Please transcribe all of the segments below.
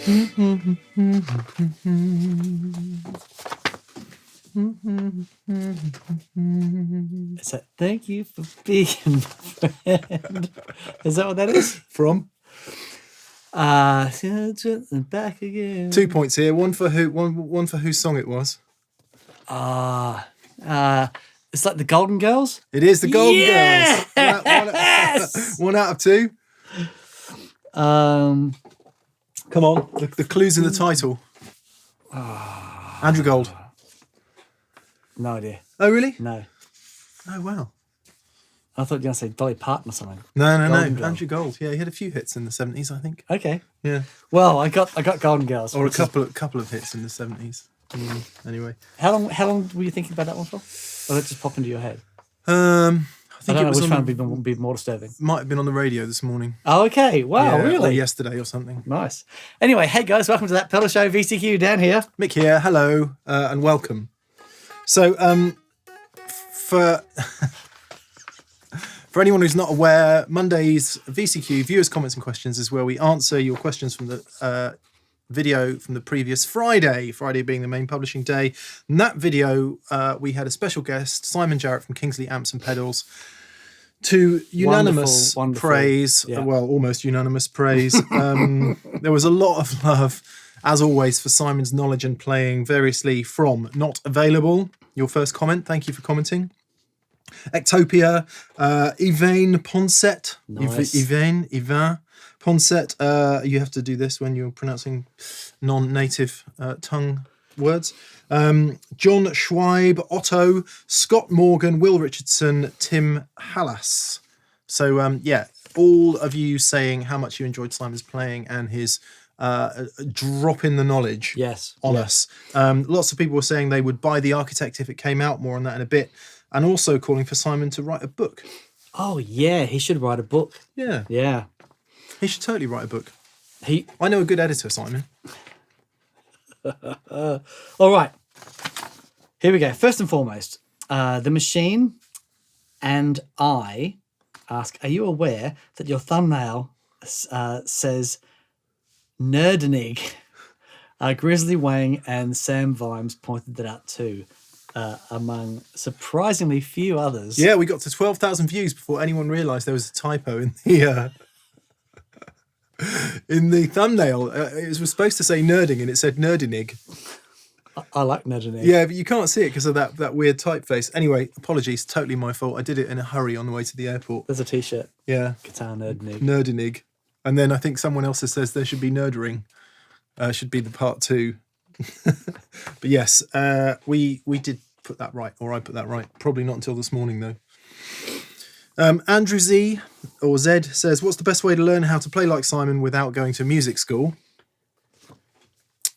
Is that thank you for being my friend? Is that what that is? From Back again. 2 points here. One for whose song it was. It's like the Golden Girls. It is the Golden Yes! Girls. One out of two. Come on. The clues in the title. Andrew Gold. No idea. Oh, really? No. Oh, wow. I thought you were going to say Dolly Parton or something. No. Golden Girl. Andrew Gold. Yeah, he had a few hits in the 70s, I think. Okay. Yeah. Well, I got Golden Girls. Or a couple of hits in the 70s. Anyway. How long were you thinking about that one for? Or did it just pop into your head? I think I don't it was know which one would be more disturbing. might have been on the radio this morning. Oh, okay. Wow, Yeah, really? Or yesterday or something. Nice. Anyway, hey guys, welcome to That Pedal Show. VCQ, Dan here. Mick here. Hello and welcome. So, for anyone who's not aware, Monday's VCQ, Viewers, Comments and Questions, is where we answer your questions from the video from the previous Friday being the main publishing day. In that video, we had a special guest, Simon Jarrett from Kingsley Amps and Pedals, to unanimous Wonderful. praise, Yeah. well, almost unanimous praise. There was a lot of love, as always, for Simon's knowledge and playing, variously from Not Available, your first comment. Thank you for commenting. Ectopia, Yvain Ponset. Nice. Yvain Ponset. You have to do this when you're pronouncing non-native tongue words. John Schweib, Otto, Scott Morgan, Will Richardson, Tim Hallas. So, all of you saying how much you enjoyed Simon's playing and his drop in the knowledge on us. Lots of people were saying they would buy The Architect if it came out. More on that in a bit. And also calling for Simon to write a book. Oh, yeah, he should write a book. Yeah. Yeah. He should totally write a book. I know a good editor, Simon. All right. Here we go. First and foremost, the machine and I ask, are you aware that your thumbnail says Nerdenig? Grizzly Wang and Sam Vimes pointed that out too, among surprisingly few others. Yeah, we got to 12,000 views before anyone realised there was a typo in the in the thumbnail. It was supposed to say nerding and it said nerdinig. I like Nerdenig. Yeah, but you can't see it because of that weird typeface. Anyway, apologies, totally my fault. I did it in a hurry on the way to the airport. There's a t-shirt. Yeah. Guitar Nerdenig. Nerdinig. And then I think someone else says there should be nerdering. Should be the part 2. But yes, we did put that right, or I put that right. Probably not until this morning though. Andrew Z or Zed says, what's the best way to learn how to play like Simon without going to music school?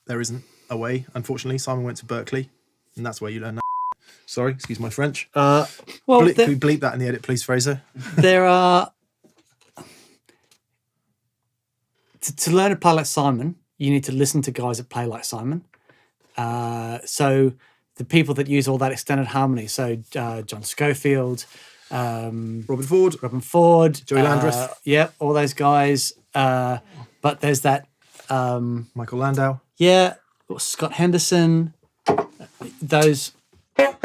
There isn't a way, unfortunately. Simon went to Berkeley, and that's where you learn that. Sorry, excuse my French. Well, Can we bleep that in the edit, please, Fraser? There are... To learn to play like Simon, you need to listen to guys that play like Simon. So the people that use all that extended harmony, so John Schofield, Robin Ford, Joey Landreth. Yep, all those guys. But there's that... Michael Landau. Yeah, Scott Henderson. Those... Have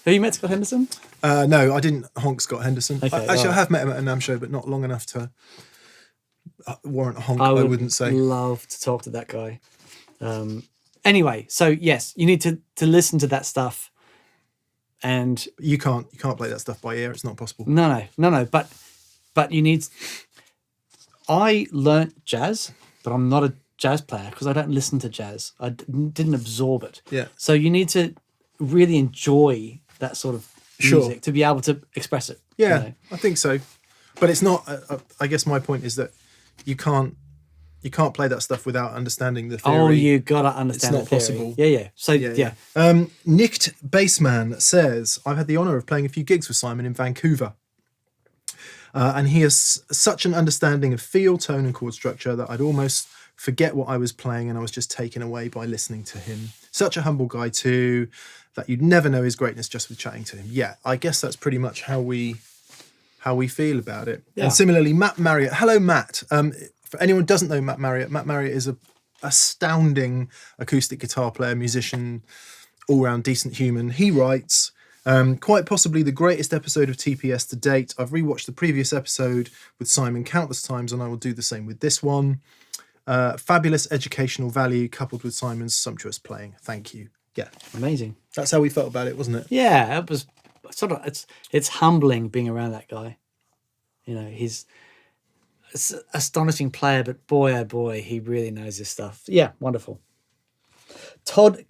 you met Scott Henderson? No, I didn't honk Scott Henderson. Okay, I have met him at a NAMM show, but not long enough to warrant a honk, I wouldn't say. Love to talk to that guy. Anyway, so yes, you need to listen to that stuff. And you can't play that stuff by ear. It's not possible. No. But you need... I learnt jazz, but I'm not a jazz player because I don't listen to jazz. I didn't absorb it. Yeah. So you need to really enjoy that sort of music to be able to express it. Yeah, you know? I think so. But it's not. I guess my point is that you can't play that stuff without understanding the theory. Oh, you gotta understand. It's not possible. Yeah. So yeah. Nicked Bassman says, I've had the honour of playing a few gigs with Simon in Vancouver. And he has such an understanding of feel, tone and chord structure that I'd almost forget what I was playing and I was just taken away by listening to him. Such a humble guy too, that you'd never know his greatness just with chatting to him. Yeah, I guess that's pretty much how we feel about it. Yeah. And similarly, Matt Marriott. Hello, Matt. For anyone who doesn't know Matt Marriott is a astounding acoustic guitar player, musician, all-round decent human. He writes, quite possibly the greatest episode of TPS to date. I've rewatched the previous episode with Simon countless times, and I will do the same with this one. Fabulous educational value coupled with Simon's sumptuous playing. Thank you. Yeah, Amazing. that's how we felt about it, wasn't it? Yeah, it was sort of. It's humbling being around that guy. You know, he's an astonishing player, but boy, oh boy, he really knows his stuff. Yeah, wonderful. Todd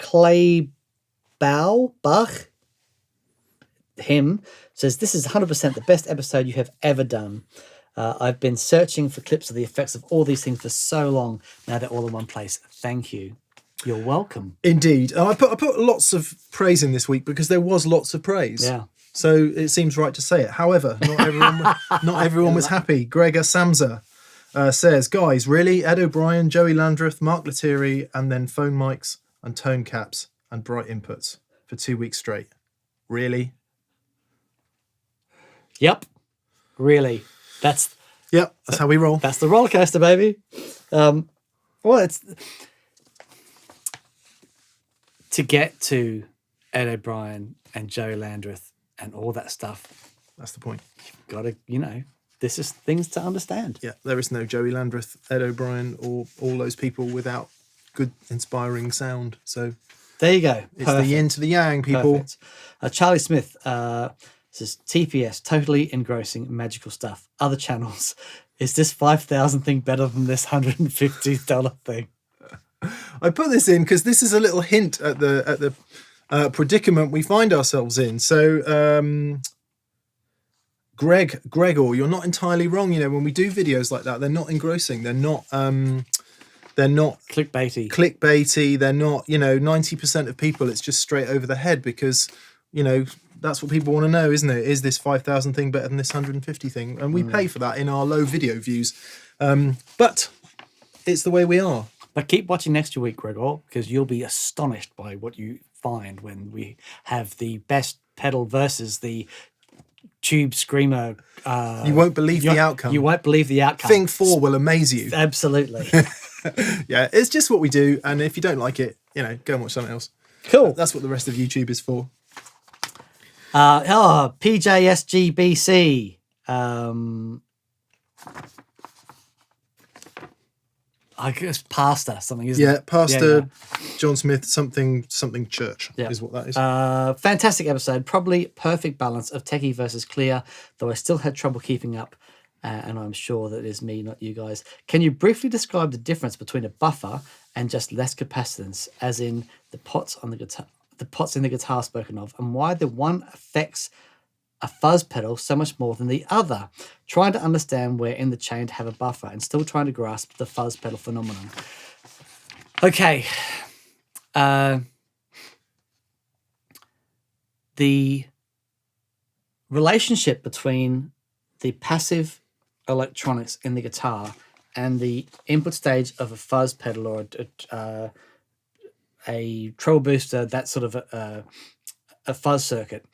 Bach, him, says, this is 100% the best episode you have ever done. I've been searching for clips of the effects of all these things for so long. Now they're all in one place. Thank you. You're welcome. Indeed. I put lots of praise in this week because there was lots of praise. Yeah. So it seems right to say it. However, not everyone was happy. Gregor Samsa says, guys, really? Ed O'Brien, Joey Landreth, Mark Lettieri, and then phone mics and tone caps and bright inputs for 2 weeks straight. Really? Yep. Really. That's how we roll. the roller coaster, baby. Well, it's to get to Ed O'Brien and Joey Landreth and all that stuff. That's the point. Got to, this is things to understand. Yeah, there is no Joey Landreth, Ed O'Brien, or all those people without good, inspiring sound. So There you go. it's the yin to the yang, people. Perfect. Charlie Smith says, TPS, totally engrossing, magical stuff. Other channels, is this 5,000 thing better than this $150 thing? I put this in because this is a little hint at the predicament we find ourselves in. So, Gregor, you're not entirely wrong. When we do videos like that, they're not engrossing. They're not clickbaity. They're not, 90% of people, it's just straight over the head because, that's what people want to know, isn't it? Is this 5,000 thing better than this 150 thing? And we pay for that in our low video views. But it's the way we are. But keep watching next week, Gregor, because you'll be astonished by what you find when we have the best pedal versus the Tube Screamer. You won't believe the outcome. You won't believe the outcome. Thing 4 will amaze you. Absolutely. Yeah, it's just what we do. And if you don't like it, go and watch something else. Cool. That's what the rest of YouTube is for. PJSGBC. I guess pastor something, isn't it? Yeah, Pastor John Smith, something church Yeah. is what that is. Fantastic episode. Probably perfect balance of techie versus clear, though I still had trouble keeping up. And I'm sure that it is me, not you guys. Can you briefly describe the difference between a buffer and just less capacitance, as in the pots on the guitar, the pots in the guitar spoken of, and why the one affects a fuzz pedal so much more than the other? Trying to understand where in the chain to have a buffer and still trying to grasp the fuzz pedal phenomenon. Okay. The relationship between the passive electronics in the guitar and the input stage of a fuzz pedal or a treble booster, that sort of a fuzz circuit,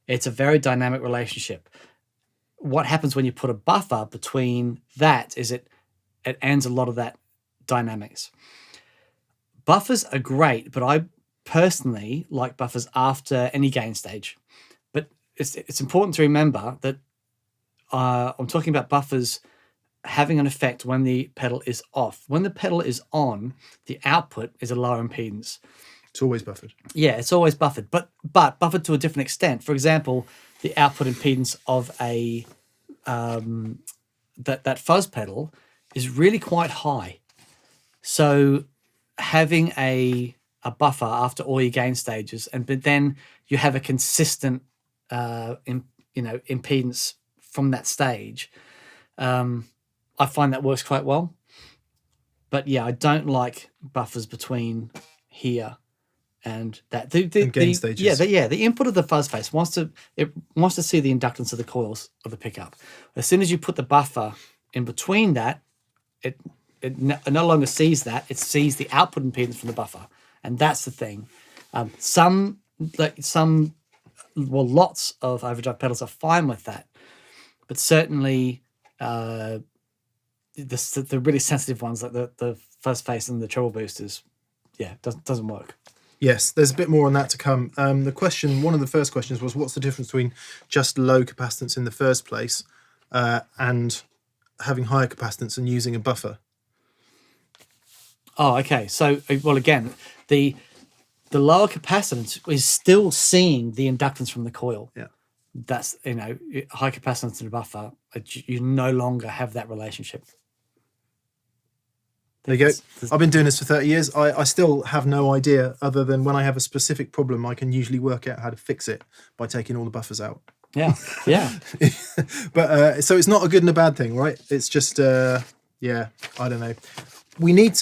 it's a very dynamic relationship. What happens when you put a buffer between that is it ends a lot of that dynamics. Buffers are great, but I personally like buffers after any gain stage. But it's important to remember that I'm talking about buffers having an effect when the pedal is off. When the pedal is on, the output is a lower impedance. It's always buffered. Yeah, it's always buffered, but buffered to a different extent. For example, the output impedance of a that fuzz pedal is really quite high. So having a buffer after all your gain stages, but then you have a consistent impedance from that stage, I find that works quite well. But yeah, I don't like buffers between here and that. The gain stages. Yeah, the input of the fuzz face wants to see the inductance of the coils of the pickup. As soon as you put the buffer in between that, it no longer sees that. It sees the output impedance from the buffer, and that's the thing. Lots of overdrive pedals are fine with that, but certainly the really sensitive ones, like the fuzz face and the treble boosters, doesn't work. Yes, there's a bit more on that to come. One of the first questions was, what's the difference between just low capacitance in the first place and having higher capacitance and using a buffer? Oh, okay. So, well, again, the lower capacitance is still seeing the inductance from the coil. Yeah. That's, high capacitance in a buffer, you no longer have that relationship. There you go. I've been doing this for 30 years. I still have no idea, other than when I have a specific problem, I can usually work out how to fix it by taking all the buffers out. Yeah, yeah. But so it's not a good and a bad thing, right? It's just, I don't know. We need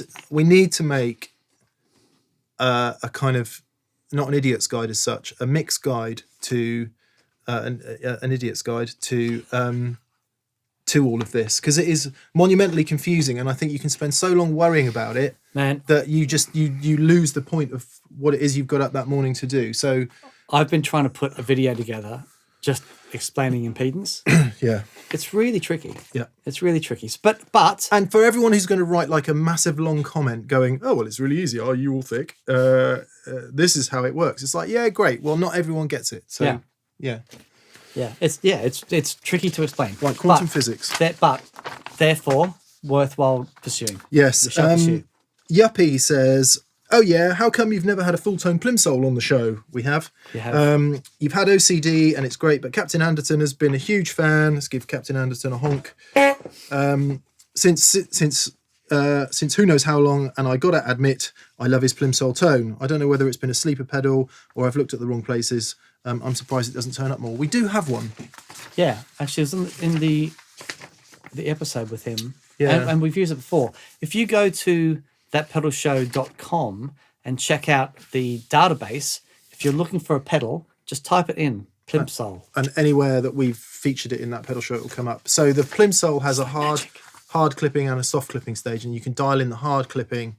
to make a kind of, not an idiot's guide as such, a mixed guide to an idiot's guide to all of this, because it is monumentally confusing, and I think you can spend so long worrying about it, man, that you just you lose the point of what it is you've got up that morning to do. So I've been trying to put a video together just explaining impedance. Yeah, it's really tricky. Yeah, it's really tricky. But and for everyone who's going to write like a massive long comment going, oh well, it's really easy, are you all thick, this is how it works, it's like, yeah, great, well, not everyone gets it. So it's tricky to explain, like quantum physics. But therefore worthwhile pursuing. Yes. Pursue. Yuppie says, oh yeah, how come you've never had a full tone plimsoll on the show? We have. You've had OCD and it's great, but Captain Anderton has been a huge fan. Let's give Captain Anderton a honk. Since who knows how long, and I gotta admit, I love his plimsoll tone. I don't know whether it's been a sleeper pedal or I've looked at the wrong places. I'm surprised it doesn't turn up more. We do have one. Yeah, actually, it was in the episode with him. Yeah, and we've used it before. If you go to thatpedalshow.com and check out the database, if you're looking for a pedal, just type it in, plimsoll. And anywhere that we've featured it in That Pedal Show, it will come up. So the plimsoll has a hard clipping and a soft clipping stage, and you can dial in the hard clipping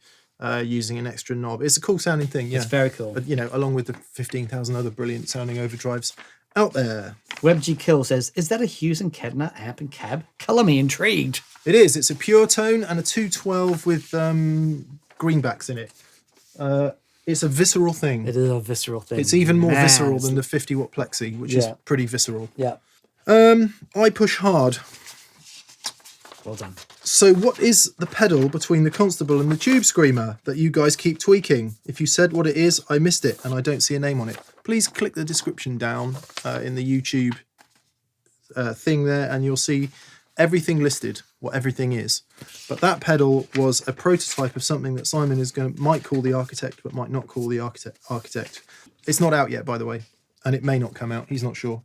using an extra knob. It's a cool sounding thing, yeah. It's very cool. But, along with the 15,000 other brilliant sounding overdrives out there. WebG Kill says, is that a Hughes and Kedner amp and cab? Colour me intrigued. It is. It's a pure tone and a 212 with greenbacks in it. It's a visceral thing. It is a visceral thing. It's even more visceral than the 50 watt Plexi, which is pretty visceral. Yeah. I push hard. Well done. So what is the pedal between the Constable and the Tube Screamer that you guys keep tweaking? If you said what it is, I missed it and I don't see a name on it. Please click the description down in the YouTube thing there, and you'll see everything listed, what everything is. But that pedal was a prototype of something that Simon might call the Architect, but might not call the Architect. It's not out yet, by the way, and it may not come out. He's not sure.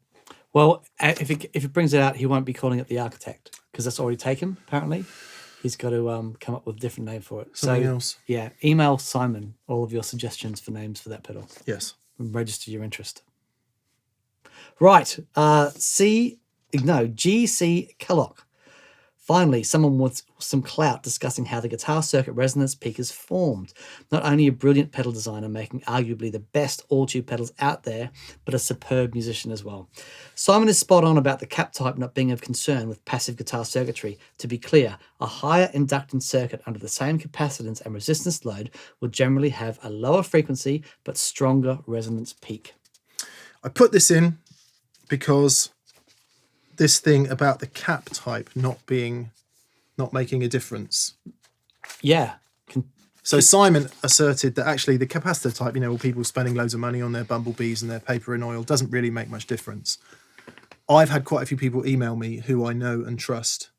Well, if it brings it out, he won't be calling it the Architect, because that's already taken, apparently. He's got to come up with a different name for it. Something else. Yeah, email Simon all of your suggestions for names for that pedal. Yes. And register your interest. Right. GC Kellogg. Finally, someone with some clout discussing how the guitar circuit resonance peak is formed. Not only a brilliant pedal designer making arguably the best all-tube pedals out there, but a superb musician as well. Simon is spot on about the cap type not being of concern with passive guitar circuitry. To be clear, a higher inductance circuit under the same capacitance and resistance load will generally have a lower frequency but stronger resonance peak. I put this in because this thing about the cap type not making a difference. Yeah. So Simon asserted that actually the capacitor type, all people spending loads of money on their bumblebees and their paper and oil, doesn't really make much difference. I've had quite a few people email me who I know and trust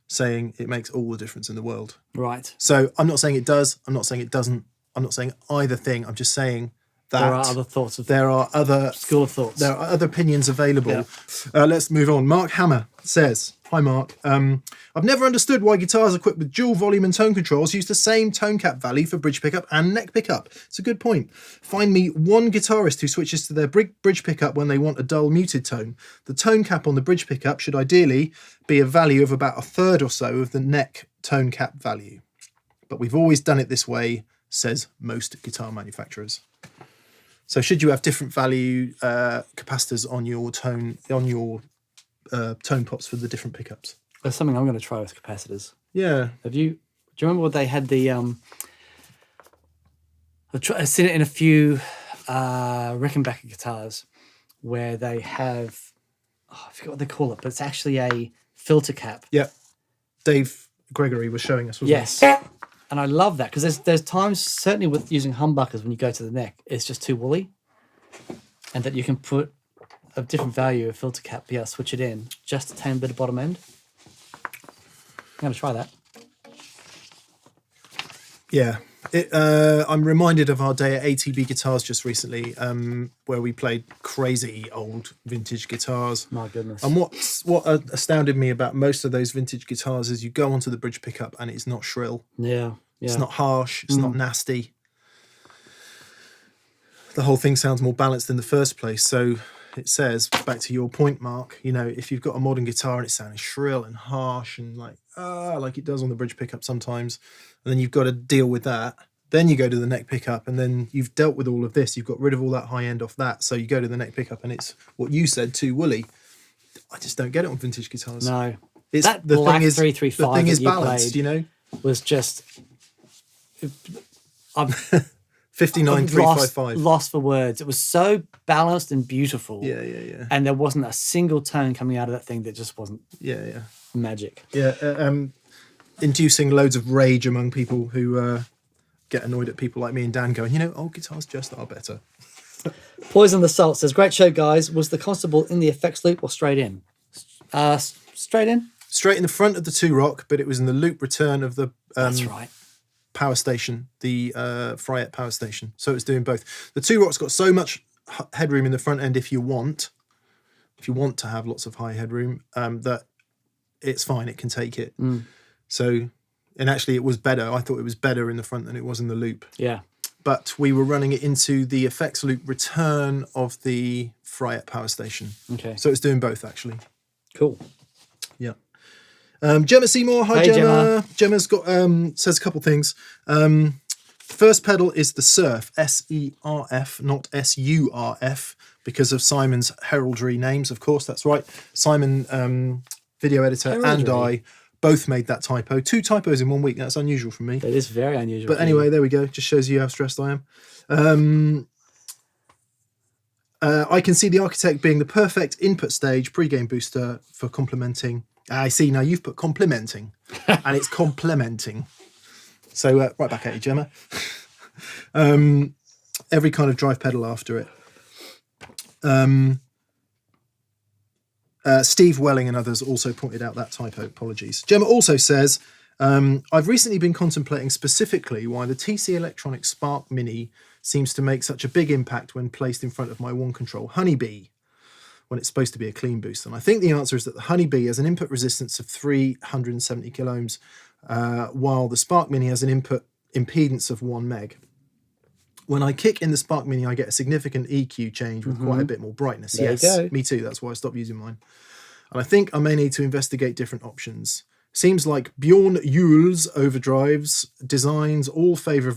saying it makes all the difference in the world. Right. So I'm not saying it does. I'm not saying it doesn't. I'm not saying either thing. I'm just saying that there are other thoughts. There are other school of thoughts. There are other opinions available. Yeah. Let's move on. Mark Hammer says, hi Mark, I've never understood why guitars equipped with dual volume and tone controls use the same tone cap value for bridge pickup and neck pickup. It's a good point. Find me one guitarist who switches to their bridge pickup when they want a dull muted tone. The tone cap on the bridge pickup should ideally be a value of about a third or so of the neck tone cap value. But we've always done it this way, says most guitar manufacturers. So should you have different value capacitors on your tone pops for the different pickups? There's something I'm going to try with capacitors. Yeah. Do you remember what they had the I've seen it in a few Rickenbacker guitars where they have I forget what they call it, but it's actually a filter cap. Yeah. Dave Gregory was showing us, wasn't Yes. And I love that because there's times, certainly with using humbuckers, when you go to the neck, it's just too woolly. And that you can put a different value of filter cap, be able to switch it in just to tame a bit of bottom end. I'm going to try that. he? Yeah. I'm reminded of our day at ATB Guitars just recently, where we played crazy old vintage guitars. My goodness. And what astounded me about most of those vintage guitars is you go onto the bridge pickup and it's not shrill. Yeah. It's not harsh. It's not nasty. The whole thing sounds more balanced in the first place. So it says, back to your point, Mark, you know, if you've got a modern guitar and it's sounding shrill and harsh and like it does on the bridge pickup sometimes, and then you've got to deal with that. Then you go to the neck pickup and then you've dealt with all of this. You've got rid of all that high end off that. So you go to the neck pickup and it's what you said, too woolly. I just don't get it on vintage guitars. No. It's, That black 335 the thing that is you balanced, played you know? was just... I'm 59355. lost for words. It was so balanced and beautiful. Yeah. And there wasn't a single tone coming out of that thing that just wasn't Yeah. magic. Yeah. Inducing loads of rage among people who get annoyed at people like me and Dan going, you know, old guitars just are better. Poison the Salt says, great show, guys. Was the Constable in the effects loop or straight in? Straight in? Straight in the front of the two rock, but it was in the loop return of the That's right. power station, the Fryette power station. So it's doing both. The two rock's got so much headroom in the front end if you want to have lots of high headroom, that it's fine. It can take it. So, and actually it was better. I thought it was better in the front than it was in the loop. Yeah. But we were running it into the effects loop return of the Fryette power station. Okay. So it's doing both, actually. Cool. Yeah. Gemma Seymour. Hi, Hey, Gemma. Gemma's got says a couple things. First pedal is the Surf, S-E-R-F, not S-U-R-F, because of Simon's heraldry names, of course. That's right. Simon, video editor, and Heraldry. I both made that typo. 2 typos in 1 week. That's unusual for me. That is very unusual. But anyway, there we go. Just shows you how stressed I am. I can see the Architect being the perfect input stage pre-game booster for complementing. I see, now you've put complementing, and it's complementing. So right back at you, Gemma. Every kind of drive pedal after it. Steve Welling and others also pointed out that typo. Apologies. Gemma also says, I've recently been contemplating specifically why the TC Electronics Spark Mini seems to make such a big impact when placed in front of my One Control Honeybee, when it's supposed to be a clean boost. And I think the answer is that the Honeybee has an input resistance of 370 kilo ohms, while the Spark Mini has an input impedance of 1 meg. When I kick in the Spark Mini, I get a significant EQ change with quite a bit more brightness. There yes, you go. me too. That's why I stopped using mine. And I think I may need to investigate different options. Seems like Bjorn Yule's overdrives designs all favour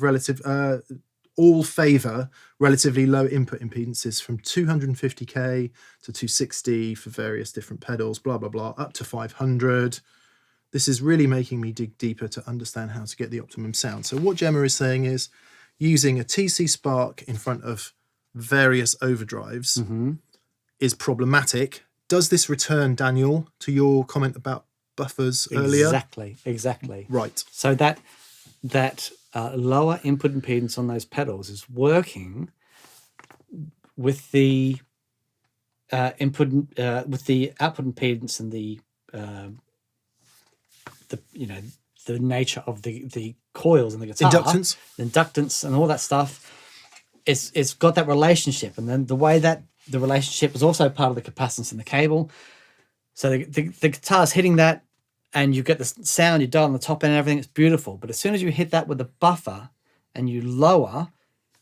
relatively low input impedances from 250k to 260 for various different pedals, blah blah blah, up to 500. This is really making me dig deeper to understand how to get the optimum sound. So what Gemma is saying is, using a TC Spark in front of various overdrives is problematic. Does this return, Daniel, to your comment about buffers earlier? Exactly. Right. So that lower input impedance on those pedals is working with the with the output impedance and the nature of the coils in the guitar, inductance and all that stuff. It's got that relationship, and then the way that the relationship is also part of the capacitance in the cable. So the guitar's hitting that, and you get the sound, you dial on the top end and everything, it's beautiful. But as soon as you hit that with a buffer and you lower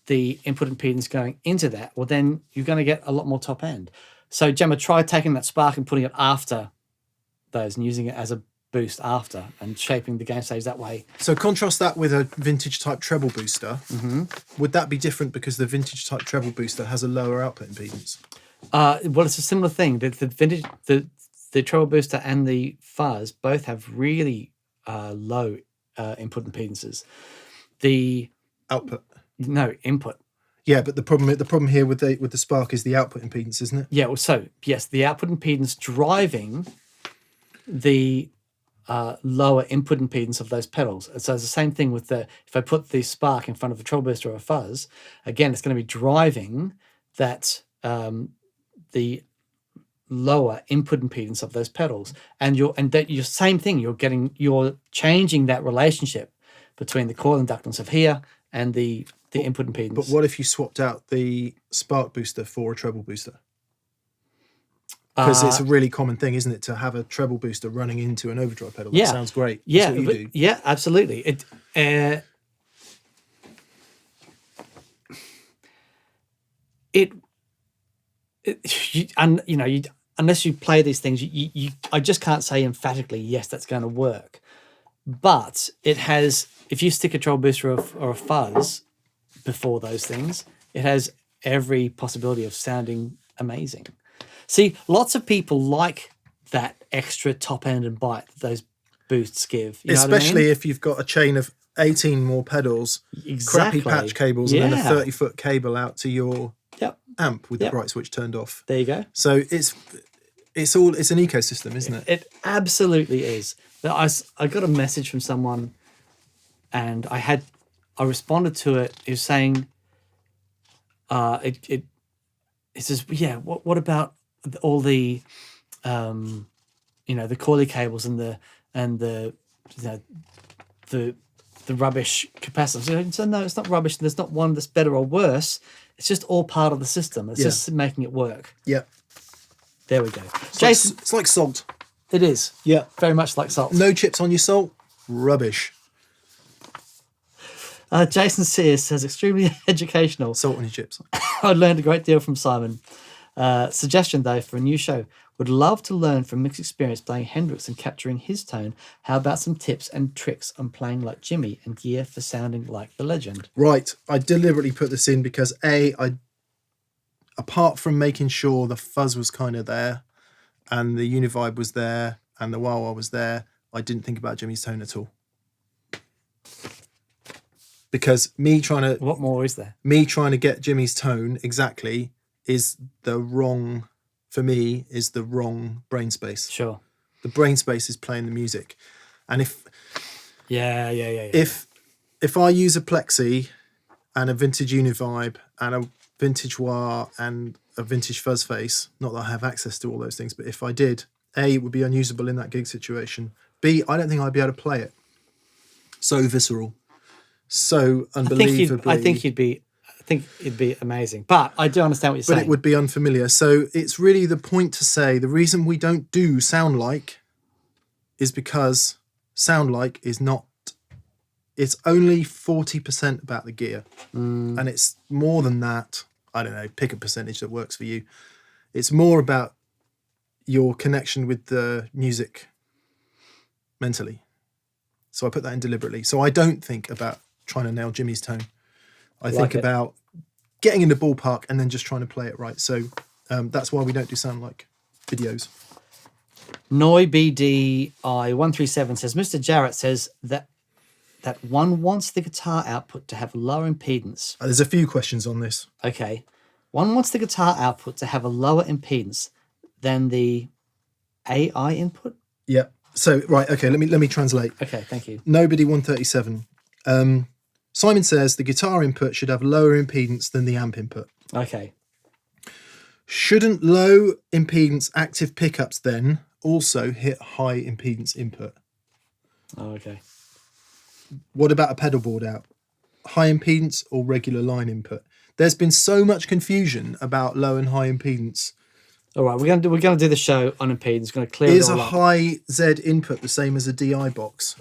the input impedance going into that, well, then you're going to get a lot more top end. So Gemma, try taking that Spark and putting it after those and using it as a boost after and shaping the gain stage that way. So contrast that with a vintage type treble booster. Would that be different because the vintage type treble booster has a lower output impedance? Well, it's a similar thing. The vintage, the treble booster and the fuzz both have really low input impedances. The Output. no input. Yeah, but the problem here with the Spark is the output impedance, isn't it? Yeah, well, so yes, the output impedance driving the lower input impedance of those pedals. So it's the same thing with if I put the Spark in front of a treble booster or a fuzz, again, it's going to be driving that the lower input impedance of those pedals, and your same thing. You're changing that relationship between the coil inductance of here and the input impedance. But what if you swapped out the Spark booster for a treble booster? Because it's a really common thing, isn't it, to have a treble booster running into an overdrive pedal? That sounds great. Yeah, that's what you do. Yeah, absolutely. Unless you play these things, I just can't say emphatically yes, that's going to work. But it has, if you stick a treble booster or a fuzz before those things, it has every possibility of sounding amazing. See, lots of people like that extra top end and bite that those boosts give. You know Especially what I mean? if you've got a chain of 18 more pedals, Exactly. crappy patch cables, and then a Yeah. 30-foot cable out to your Yep. amp with Yep. the bright switch turned off. There you go. So it's an ecosystem, isn't it? It absolutely is. I got a message from someone, and I responded to it. It was saying, it says, yeah. What about all the, the coily cables and the rubbish capacitors? So no, it's not rubbish. There's not one that's better or worse. It's just all part of the system. It's just making it work. Yeah. There we go. Jason, It's like salt. it is. Yeah. Very much like salt. No chips on your salt? Rubbish. Jason Sears says, extremely educational. Salt on your chips. I learned a great deal from Simon. Suggestion, though, for a new show. Would love to learn from Mick's experience playing Hendrix and capturing his tone. How about some tips and tricks on playing like Jimmy and gear for sounding like the legend? Right. I deliberately put this in because apart from making sure the fuzz was kind of there and the Univibe was there and the wah-wah was there, I didn't think about Jimmy's tone at all. Because What more is there? me trying to get Jimmy's tone exactly is the wrong brain space. Sure. The brain space is playing the music. And if I use a Plexi and a vintage Univibe and a vintage wah and a vintage fuzz face, not that I have access to all those things, but if I did, A, it would be unusable in that gig situation. B, I don't think I'd be able to play it. So visceral. So unbelievably. I think it'd be amazing. But I do understand what you're saying. But it would be unfamiliar. So it's really the point to say the reason we don't do sound like is because sound like is not, it's only 40% about the gear. And it's more than that. I don't know, pick a percentage that works for you. It's more about your connection with the music mentally. So I put that in deliberately. So I don't think about trying to nail Jimmy's tone. I think about getting in the ballpark and then just trying to play it right. So that's why we don't do sound like videos. NoyBDI137 says, Mr. Jarrett says that one wants the guitar output to have a lower impedance. There's a few questions on this. Okay. One wants the guitar output to have a lower impedance than the AI input. Yeah. So, right. Okay. Let me translate. Okay. Thank you. Nobody 137. Simon says the guitar input should have lower impedance than the amp input. Okay. Shouldn't low impedance active pickups then also hit high impedance input? Oh, okay. What about a pedal board out? High impedance or regular line input? There's been so much confusion about low and high impedance. All right, we're going to do the show on impedance. We're going to clear Is it a all up. high Z input the same as a DI box?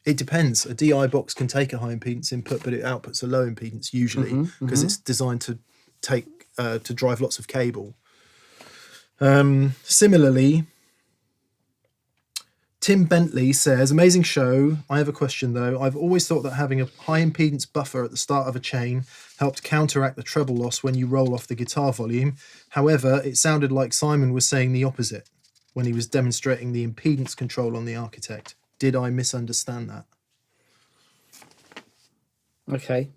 It depends. A DI box can take a high impedance input, but it outputs a low impedance usually because it's designed to to drive lots of cable. Similarly, Tim Bentley says, amazing show. I have a question though. I've always thought that having a high impedance buffer at the start of a chain helped counteract the treble loss when you roll off the guitar volume. However, it sounded like Simon was saying the opposite. when he was demonstrating the impedance control on the Architect. Did I misunderstand that? Okay.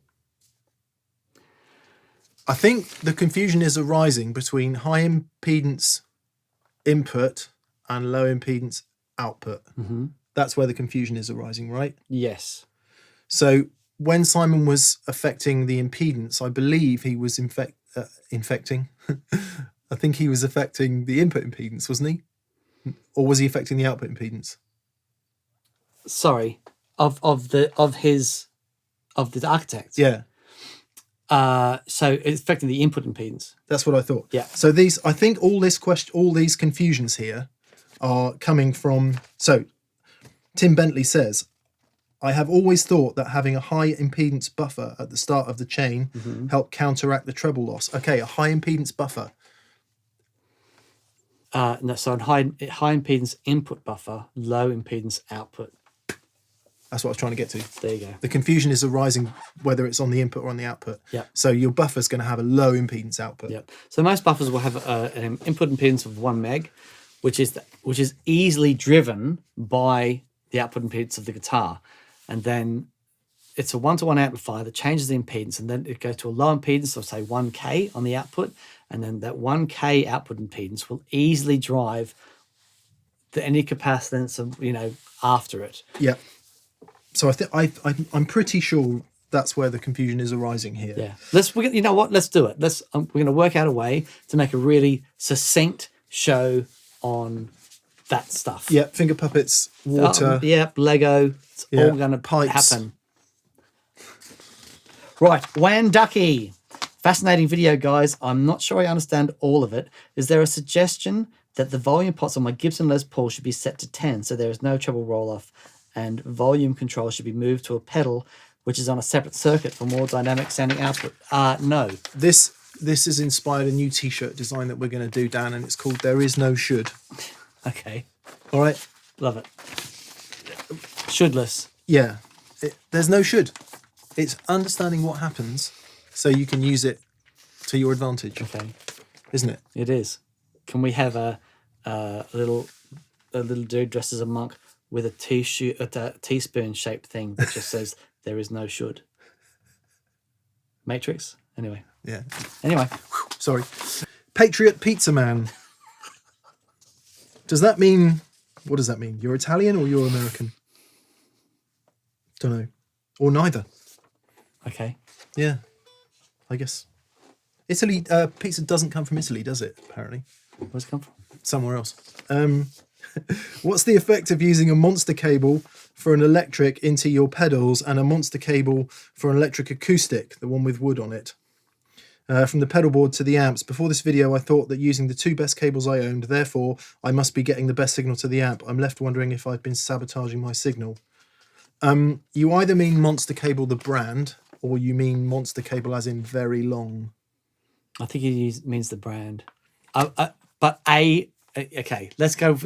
I think the confusion is arising between high impedance input and low impedance output. Mm-hmm. That's where the confusion is arising, right? Yes. So when Simon was affecting the impedance, I believe he was infecting. I think he was affecting the input impedance, wasn't he? Or was he affecting the output impedance? Sorry, of the Architect. Yeah, So it's affecting the input impedance. that's what I thought. Yeah. So I think all these confusions here are coming from. So Tim Bentley says, I have always thought that having a high impedance buffer at the start of the chain helped counteract the treble loss. Okay, a high impedance buffer. No, so on high impedance input buffer, low impedance output. That's what I was trying to get to. There you go. The confusion is arising whether it's on the input or on the output. Yeah. So your buffer's going to have a low impedance output. Yep. So most buffers will have an input impedance of 1 meg, which is easily driven by the output impedance of the guitar, and then it's a 1-to-1 amplifier that changes the impedance, and then it goes to a low impedance of say 1K on the output, and then that 1K output impedance will easily drive any capacitance of after it. Yeah. So I'm pretty sure that's where the confusion is arising here. Yeah. You know what? Let's do it. We're going to work out a way to make a really succinct show on that stuff. Yeah. Finger puppets, water. Lego. It's all going to happen. Right. Wan Ducky. Fascinating video, guys. I'm not sure I understand all of it. Is there a suggestion that the volume pots on my Gibson Les Paul should be set to 10 so there is no treble roll-off, and volume control should be moved to a pedal which is on a separate circuit for more dynamic sounding output? No. This has inspired a new t-shirt design that we're going to do, Dan, and it's called There Is No Should. Okay. All right. Love it. Shouldless. Yeah. There's no should. It's understanding what happens so you can use it to your advantage. Okay. Isn't it? It is. Can we have a little dude dressed as a monk with a teaspoon shaped thing that just says there is no should? Matrix. Anyway. Yeah. Anyway. Sorry. Patriot Pizza Man. Does that mean? What does that mean? You're Italian or you're American? Don't know. Or neither. Okay. Yeah. I guess. Italy. Pizza doesn't come from Italy, does it? Apparently. Where's it come from? Somewhere else. What's the effect of using a monster cable for an electric into your pedals and a monster cable for an electric acoustic, the one with wood on it? From the pedal board to the amps. Before this video, I thought that using the two best cables I owned, therefore I must be getting the best signal to the amp. I'm left wondering if I've been sabotaging my signal. You either mean monster cable the brand, or you mean monster cable as in very long. I think he means the brand. Okay, let's go.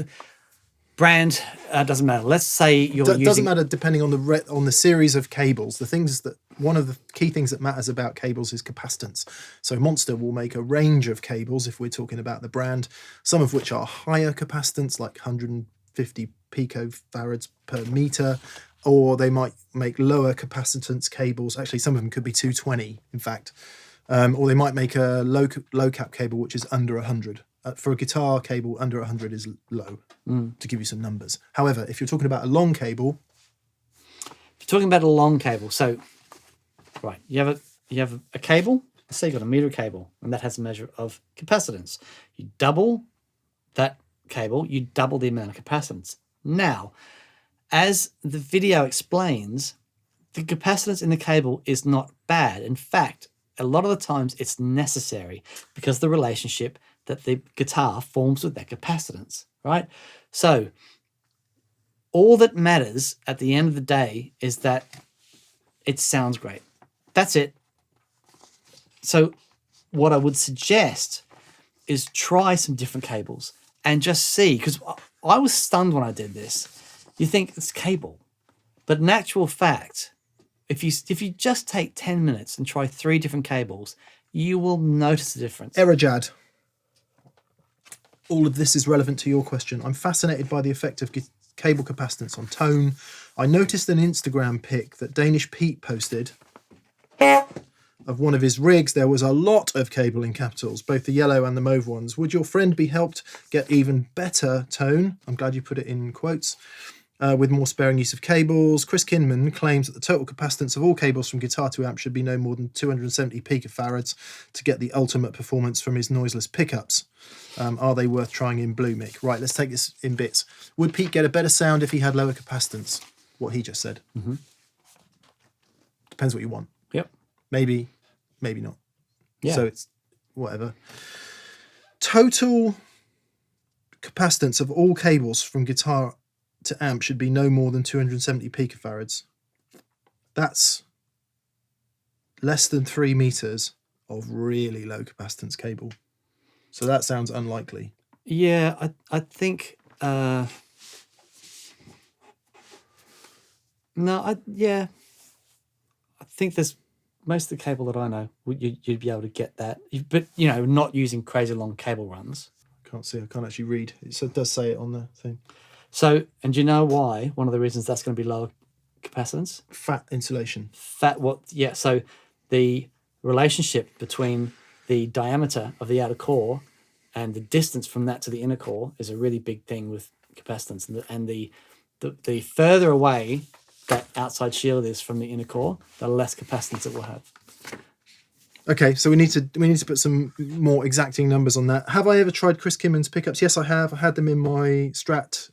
Brand doesn't matter. Let's say you're using... Doesn't matter depending on the series of cables. The things that one of the key things that matters about cables is capacitance. So Monster will make a range of cables if we're talking about the brand, some of which are higher capacitance, like 150 picofarads per meter, or they might make lower capacitance cables. Actually, some of them could be 220, in fact. Or they might make a low cap cable, which is under 100. For a guitar cable, under 100 is low, to give you some numbers. However, if you're talking about a long cable... If you're talking about a long cable, so, right, you have a cable, let's say you've got a meter cable, and that has a measure of capacitance. You double that cable, you double the amount of capacitance. Now, as the video explains, the capacitance in the cable is not bad. In fact, a lot of the times it's necessary because of the relationship that the guitar forms with that capacitance, right? So all that matters at the end of the day is that it sounds great. That's it. So what I would suggest is try some different cables and just see, because I was stunned when I did this. You think it's cable, but in actual fact, if you just take 10 minutes and try 3 different cables, you will notice the difference. Aerojad. all of this is relevant to your question. I'm fascinated by the effect of cable capacitance on tone. I noticed an Instagram pic that Danish Pete posted of one of his rigs. There was a lot of cable in capitals, both the yellow and the mauve ones. Would your friend be helped get even better tone? I'm glad you put it in quotes. With more sparing use of cables. Chris Kinman claims that the total capacitance of all cables from guitar to amp should be no more than 270 picofarads to get the ultimate performance from his noiseless pickups. Are they worth trying in Blue Mic? Right, let's take this in bits. Would Pete get a better sound if he had lower capacitance? What he just said. Mm-hmm. Depends what you want. Yep. Maybe not. Yeah. So it's whatever. Total capacitance of all cables from guitar to amp should be no more than 270 picofarads. That's less than 3 meters of really low capacitance cable. So that sounds unlikely. Yeah, I think I think there's most of the cable that I know you'd be able to get that, but not using crazy long cable runs. I can't actually read. It does say it on the thing. So, and do you know why? One of the reasons that's going to be lower capacitance? Fat insulation. So the relationship between the diameter of the outer core and the distance from that to the inner core is a really big thing with capacitance. And the further away that outside shield is from the inner core, the less capacitance it will have. Okay, so we need to put some more exacting numbers on that. Have I ever tried Chris Kimmon's pickups? Yes, I have. I had them in my Strat.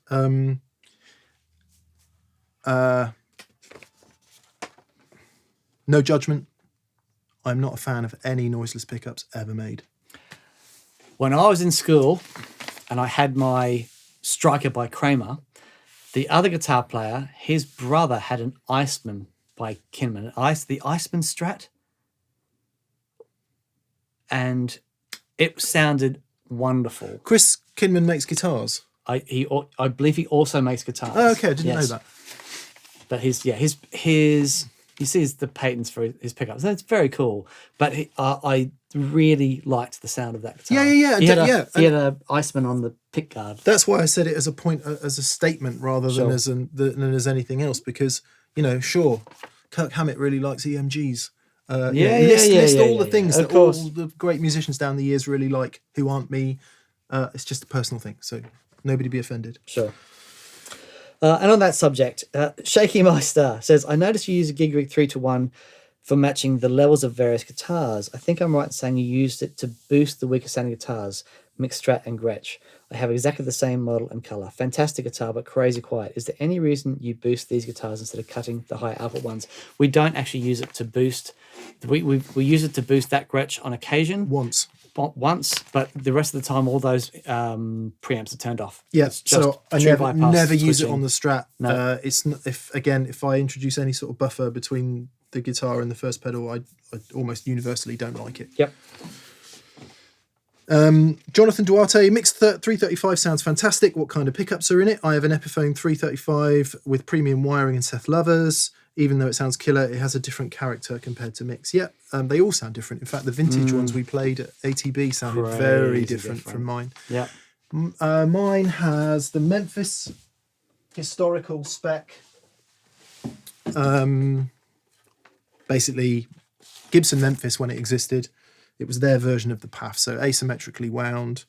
No judgment. I'm not a fan of any noiseless pickups ever made. When I was in school and I had my Striker by Kramer, the other guitar player, his brother had an Iceman by Kinman, the Iceman Strat. And it sounded wonderful. Chris Kinman makes guitars. I believe he also makes guitars. Oh, okay, I didn't know that. But his you see the patents for his pickups. That's very cool. But I really liked the sound of that guitar. Yeah. He had a Iceman on the pick guard. That's why I said it as a point, as a statement, rather than as anything else. Because sure, Kirk Hammett really likes EMGs. List all the things that all the great musicians down the years really like, who aren't me. It's just a personal thing, so nobody be offended. Sure. And on that subject, Shaky Meister says, I noticed you use a Gig Rig 3-to-1 for matching the levels of various guitars. I think I'm right in saying you used it to boost the weaker sounding guitars, Mix Strat and Gretsch. I have exactly the same model and colour. Fantastic guitar, but crazy quiet. Is there any reason you boost these guitars instead of cutting the high output ones? We don't actually use it to boost. We use it to boost that Gretsch on occasion. Once, but the rest of the time, all those preamps are turned off. Yeah, so I never use it on the Strat. No. It's not, if I introduce any sort of buffer between the guitar and the first pedal, I almost universally don't like it. Yep. Jonathan Duarte, mixed 335 sounds fantastic. What kind of pickups are in it? I have an Epiphone 335 with premium wiring and Seth Lovers. Even though it sounds killer, it has a different character compared to Mix. Yeah, they all sound different. In fact, the vintage ones we played at ATB sounded very different from mine. Yeah. Mine has the Memphis historical spec. Basically, Gibson Memphis when it existed. It was their version of the PAF, so asymmetrically wound,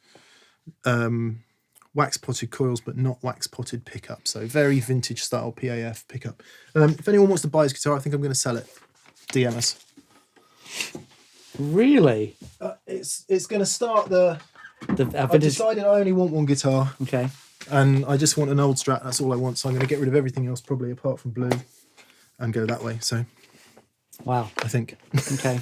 wax-potted coils, but not wax-potted pickup. So very vintage style PAF pickup. If anyone wants to buy his guitar, I think I'm going to sell it. DM us. Really? It's going to start the... I've decided I only want one guitar. Okay. And I just want an old Strat. That's all I want. So I'm going to get rid of everything else, probably apart from Blue, and go that way. So... Wow. I think. Okay.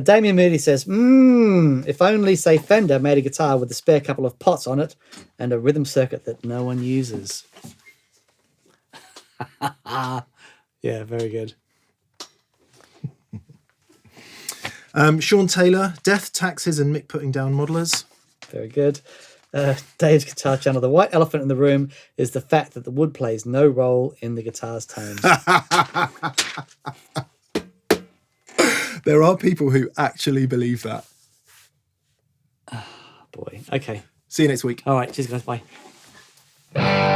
Damien Moody says, if only, say, Fender made a guitar with a spare couple of pots on it and a rhythm circuit that no one uses. Yeah, very good. Sean Taylor, Death, Taxes and Mick Putting Down Modelers. Very good. Dave's Guitar Channel. The white elephant in the room is the fact that the wood plays no role in the guitar's tone. But There are people who actually believe that. boy. Okay. See you next week. All right. Cheers, guys. Bye.